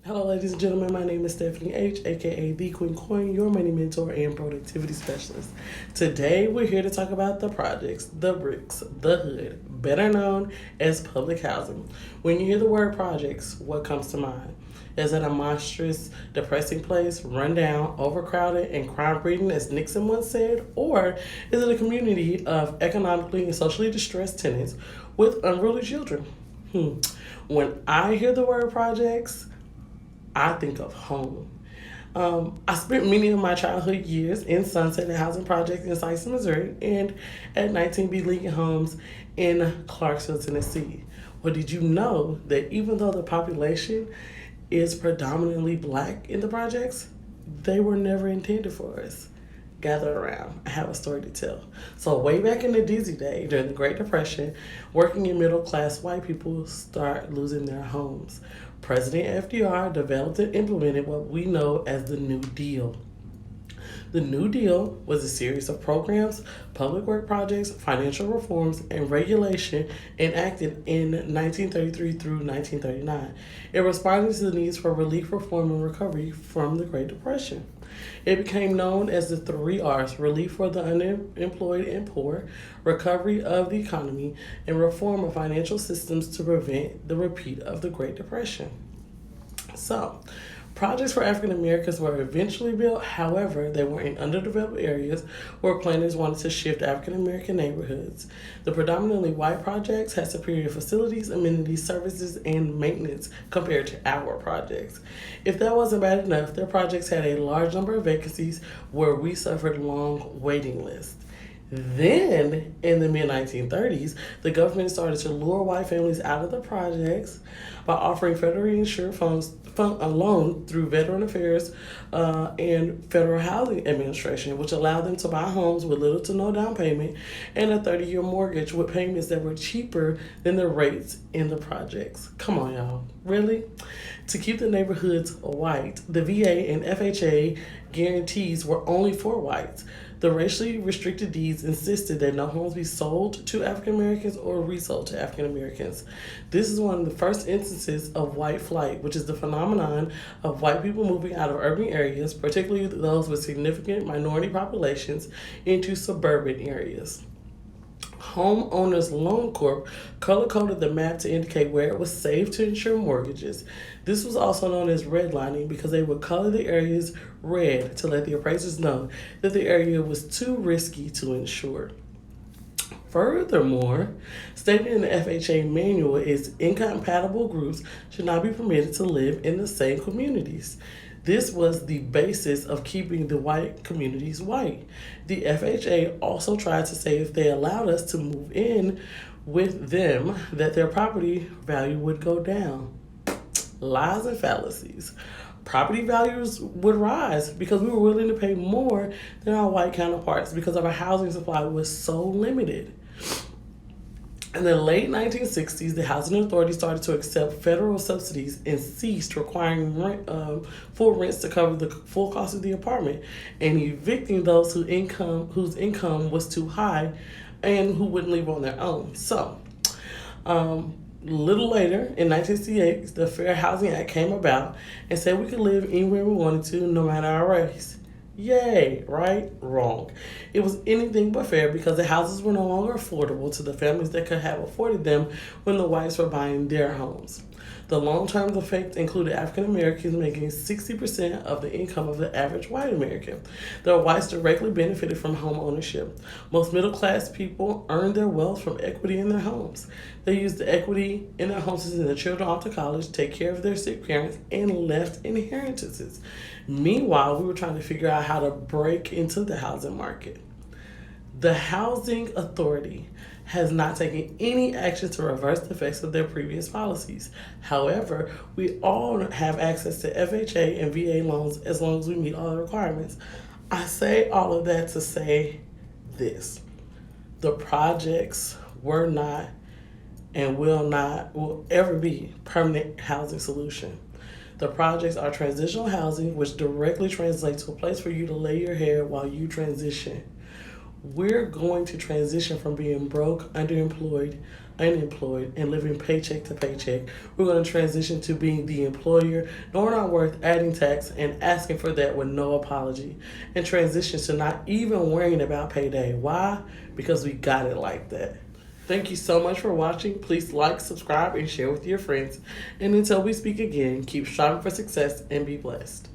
Hello, ladies and gentlemen. My name is Stephanie H., aka The Queen Coin, your money mentor and productivity specialist. Today, we're here to talk about the projects, the bricks, the hood, better known as public housing. When you hear the word projects, what comes to mind? Is it a monstrous, depressing place, run down, overcrowded, and crime breeding, as Nixon once said? Or is it a community of economically and socially distressed tenants with unruly children? When I hear the word projects, I think of home. I spent many of my childhood years in Sunset and Housing Projects in Syson, Missouri, and at 19B Lincoln Homes in Clarksville, Tennessee. Well, did you know that even though the population is predominantly black in the projects, they were never intended for us? Gather around. I have a story to tell. So, way back in the dizzy day, during the Great Depression, working and middle class white people start losing their homes. President FDR developed and implemented what we know as the New Deal. The New Deal was a series of programs, public work projects, financial reforms, and regulation enacted in 1933 through 1939. It responded to the needs for relief, reform, and recovery from the Great Depression. It became known as the three R's: relief for the unemployed and poor, recovery of the economy, and reform of financial systems to prevent the repeat of the Great Depression. So, projects for African Americans were eventually built. However, they were in underdeveloped areas where planners wanted to shift African American neighborhoods. The predominantly white projects had superior facilities, amenities, services, and maintenance compared to our projects. If that wasn't bad enough, their projects had a large number of vacancies where we suffered long waiting lists. Then, in the mid 1930s, the government started to lure white families out of the projects by offering federally insured a loan through Veteran Affairs and Federal Housing Administration, which allowed them to buy homes with little to no down payment and a 30-year mortgage with payments that were cheaper than the rates in the projects. Come on, y'all. Really? To keep the neighborhoods white, the VA and FHA guarantees were only for whites. The racially restricted deeds insisted that no homes be sold to African Americans or resold to African Americans. This is one of the first instances of white flight, which is the phenomenon of white people moving out of urban areas, particularly those with significant minority populations, into suburban areas. Homeowners Loan Corp color-coded the map to indicate where it was safe to insure mortgages. This was also known as redlining because they would color the areas red to let the appraisers know that the area was too risky to insure. Furthermore, stated in the FHA manual is incompatible groups should not be permitted to live in the same communities. This was the basis of keeping the white communities white. The FHA also tried to say if they allowed us to move in with them, that their property value would go down. Lies and fallacies. Property values would rise because we were willing to pay more than our white counterparts because our housing supply was so limited. In the late 1960s, the Housing Authority started to accept federal subsidies and ceased requiring full rents to cover the full cost of the apartment and evicting those whose income was too high and who wouldn't leave on their own. So, a little later, in 1968, the Fair Housing Act came about and said we could live anywhere we wanted to, no matter our race. Yay, right? Wrong. It was anything but fair because the houses were no longer affordable to the families that could have afforded them when the whites were buying their homes. The long-term effects included African Americans making 60% of the income of the average white American. The whites directly benefited from home ownership. Most middle-class people earned their wealth from equity in their homes. They used the equity in their homes to send their children off to college, take care of their sick parents, and left inheritances. Meanwhile, we were trying to figure out how to break into the housing market. The Housing Authority has not taken any action to reverse the effects of their previous policies. However, we all have access to FHA and VA loans as long as we meet all the requirements. I say all of that to say this. The projects were not and will ever be permanent housing solution. The projects are transitional housing, which directly translates to a place for you to lay your head while you transition. We're going to transition from being broke, underemployed, unemployed, and living paycheck to paycheck. We're going to transition to being the employer, knowing our worth, adding tax, and asking for that with no apology. And transition to not even worrying about payday. Why? Because we got it like that. Thank you so much for watching. Please like, subscribe, and share with your friends. And until we speak again, keep striving for success and be blessed.